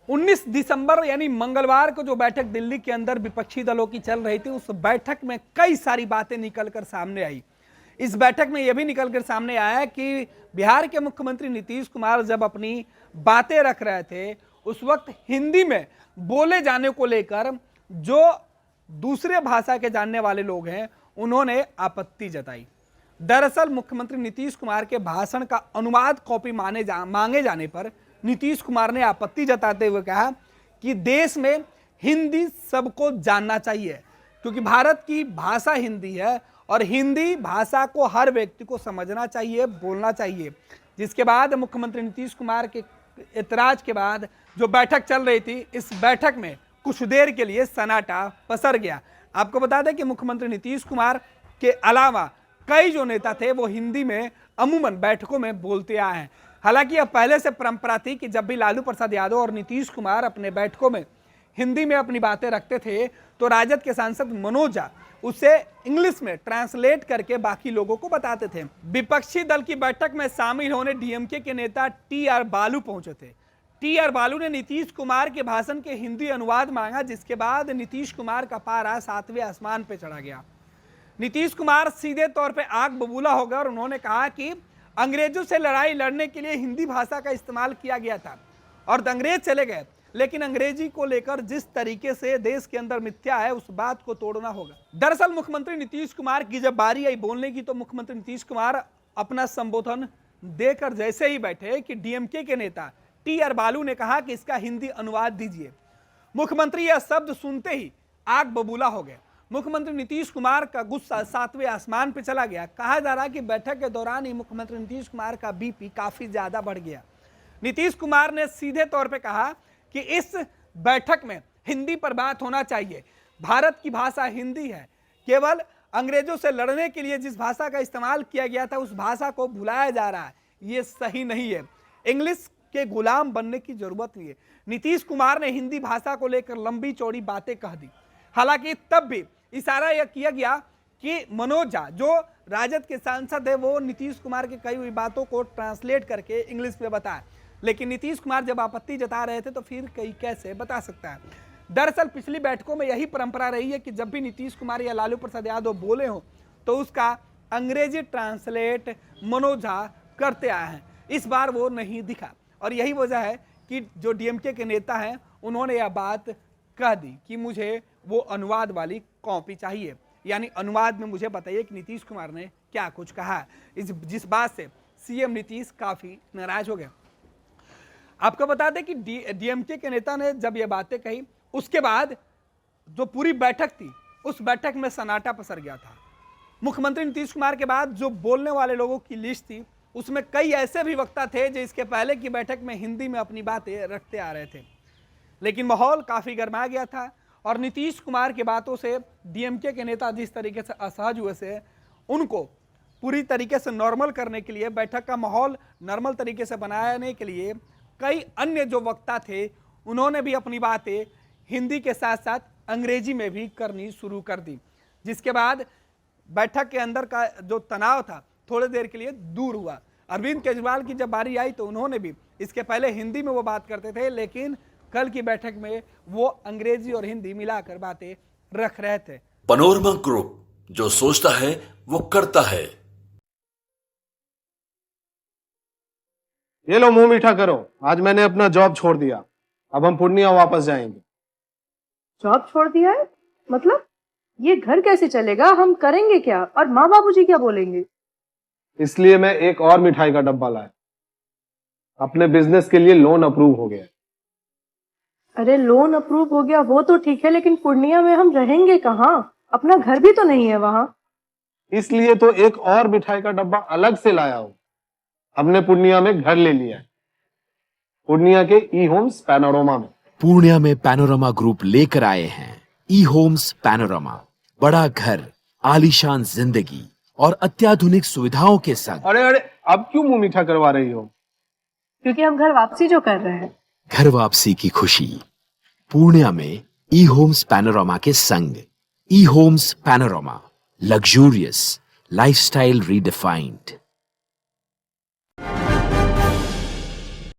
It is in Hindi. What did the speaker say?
19 दिसंबर यानी मंगलवार को जो बैठक दिल्ली के अंदर विपक्षी दलों की चल रही थी, उस बैठक में कई सारी बातें निकलकर सामने आई। इस बैठक में यह भी निकलकर सामने आया कि बिहार के मुख्यमंत्री नीतीश कुमार जब अपनी बातें रख रहे थे, उस वक्त हिंदी में बोले जाने को लेकर जो दूसरे भाषा के जानने वाले लोग हैं, उन्होंने आपत्ति जताई। दरअसल मुख्यमंत्री नीतीश कुमार के भाषण का अनुवाद कॉपी मांगे जाने पर नीतीश कुमार ने आपत्ति जताते हुए कहा कि देश में हिंदी सबको जानना चाहिए, क्योंकि भारत की भाषा हिंदी है और हिंदी भाषा को हर व्यक्ति को समझना चाहिए, बोलना चाहिए। जिसके बाद मुख्यमंत्री नीतीश कुमार के एतराज के बाद जो बैठक चल रही थी, इस बैठक में कुछ देर के लिए सन्नाटा पसर गया। आपको बता दें कि मुख्यमंत्री नीतीश कुमार के अलावा कई जो नेता थे वो हिंदी में अमूमन बैठकों में बोलते आए हैं। हालांकि यह पहले से परंपरा थी कि जब भी लालू प्रसाद यादव और नीतीश कुमार अपने बैठकों में हिंदी में अपनी बातें रखते थे, तो राजद के सांसद मनोज झा उसे इंग्लिश में ट्रांसलेट करके बाकी लोगों को बताते थे। विपक्षी दल की बैठक में शामिल होने डीएमके के नेता टी.आर. बालू पहुंचे थे। टी.आर. बालू ने नीतीश कुमार के भाषण के हिंदी अनुवाद मांगा, जिसके बाद नीतीश कुमार का पारा 7वें आसमान पर चढ़ा गया। नीतीश कुमार सीधे तौर पे आग बबूला हो गए और उन्होंने कहा कि अंग्रेजों से लड़ाई लड़ने के लिए हिंदी भाषा का इस्तेमाल किया गया था और अंग्रेज चले गए, लेकिन अंग्रेजी को लेकर जिस तरीके से देश के अंदर मिथ्या है, उस बात को तोड़ना होगा। दरअसल मुख्यमंत्री नीतीश कुमार की जब बारी आई बोलने की, तो मुख्यमंत्री नीतीश कुमार अपना संबोधन देकर जैसे ही बैठे कि डीएमके के नेता टी.आर. बालू ने कहा कि इसका हिंदी अनुवाद दीजिए। मुख्यमंत्री यह शब्द सुनते ही आग बबूला हो गए। मुख्यमंत्री नीतीश कुमार का गुस्सा 7वें आसमान पर चला गया। कहा जा रहा है कि बैठक के दौरान ही मुख्यमंत्री नीतीश कुमार का बीपी काफी ज्यादा बढ़ गया। नीतीश कुमार ने सीधे तौर पे कहा कि इस बैठक में हिंदी पर बात होना चाहिए। भारत की भाषा हिंदी है, केवल अंग्रेजों से लड़ने के लिए जिस भाषा का इस्तेमाल किया गया था, उस भाषा को भुलाया जा रहा है, ये सही नहीं है। इंग्लिश के गुलाम बनने की जरूरत नहीं है। नीतीश कुमार ने हिंदी भाषा को लेकर लंबी चौड़ी बातें कह दी। हालांकि तब भी इशारा यह किया गया कि मनोज झा जो राजद के सांसद है, वो नीतीश कुमार की कही हुई बातों को ट्रांसलेट करके इंग्लिश में बताए, लेकिन नीतीश कुमार जब आपत्ति जता रहे थे तो फिर कई कैसे बता सकता है। दरअसल पिछली बैठकों में यही परंपरा रही है कि जब भी नीतीश कुमार या लालू प्रसाद यादव बोले हो, तो उसका अंग्रेजी ट्रांसलेट मनोज झा करते आए हैं। इस बार वो नहीं दिखा और यही वजह है कि जो डीएमके के नेता हैं, उन्होंने यह बात कह दी कि मुझे वो अनुवाद वाली कॉपी चाहिए, यानी अनुवाद में मुझे बताइए कि नीतीश कुमार ने क्या कुछ कहा। जिस बात से सीएम नीतीश काफी नाराज हो गए। आपको बता दें कि डीएमके के नेता ने जब ये बातें कही, उसके बाद जो पूरी बैठक थी, उस बैठक में सन्नाटा पसर गया था। मुख्यमंत्री नीतीश कुमार के बाद जो बोलने वाले लोगों की लिस्ट थी, उसमें कई ऐसे भी वक्ता थे जो इसके पहले की बैठक में हिंदी में अपनी बातें रखते आ रहे थे, लेकिन माहौल काफी गर्मा गया था और नीतीश कुमार की बातों से डीएमके के नेता जिस तरीके से असहज हुए से, उनको पूरी तरीके से नॉर्मल करने के लिए, बैठक का माहौल नॉर्मल तरीके से बनाने के लिए कई अन्य जो वक्ता थे, उन्होंने भी अपनी बातें हिंदी के साथ साथ अंग्रेजी में भी करनी शुरू कर दी। जिसके बाद बैठक के अंदर का जो तनाव था थोड़ी देर के लिए दूर हुआ। अरविंद केजरीवाल की जब बारी आई तो उन्होंने भी, इसके पहले हिंदी में वो बात करते थे, लेकिन कल की बैठक में वो अंग्रेजी और हिंदी मिलाकर बातें रख रहे थे। पैनोरमा ग्रुप, जो सोचता है वो करता है। ये लो मुंह मीठा करो, आज मैंने अपना जॉब छोड़ दिया, अब हम पूर्णिया वापस जाएंगे। जॉब छोड़ दिया है? मतलब ये घर कैसे चलेगा? हम करेंगे क्या? और माँ बाबूजी क्या बोलेंगे? इसलिए मैं एक और मिठाई का डब्बा लाया। अपने बिजनेस के लिए लोन अप्रूव हो गया। अरे लोन अप्रूव हो गया वो तो ठीक है, लेकिन पूर्णिया में हम रहेंगे कहाँ? अपना घर भी तो नहीं है वहाँ। इसलिए तो एक और मिठाई का डब्बा अलग से लाया हूँ। हमने पूर्णिया में घर ले लिया है, पूर्णिया के ई होम्स पैनोरमा में। पूर्णिया में पैनोरमा ग्रुप लेकर आए हैं ई होम्स पैनोरमा। बड़ा घर, आलीशान जिंदगी और अत्याधुनिक सुविधाओं के संग। अरे अरे, अब क्यों मुंह मीठा करवा रही हो? क्योंकि हम घर वापसी जो कर रहे हैं। घर वापसी की खुशी पूर्णिया में ई होम्स पैनोरमा के संग। E homes panorama, luxurious lifestyle redefined.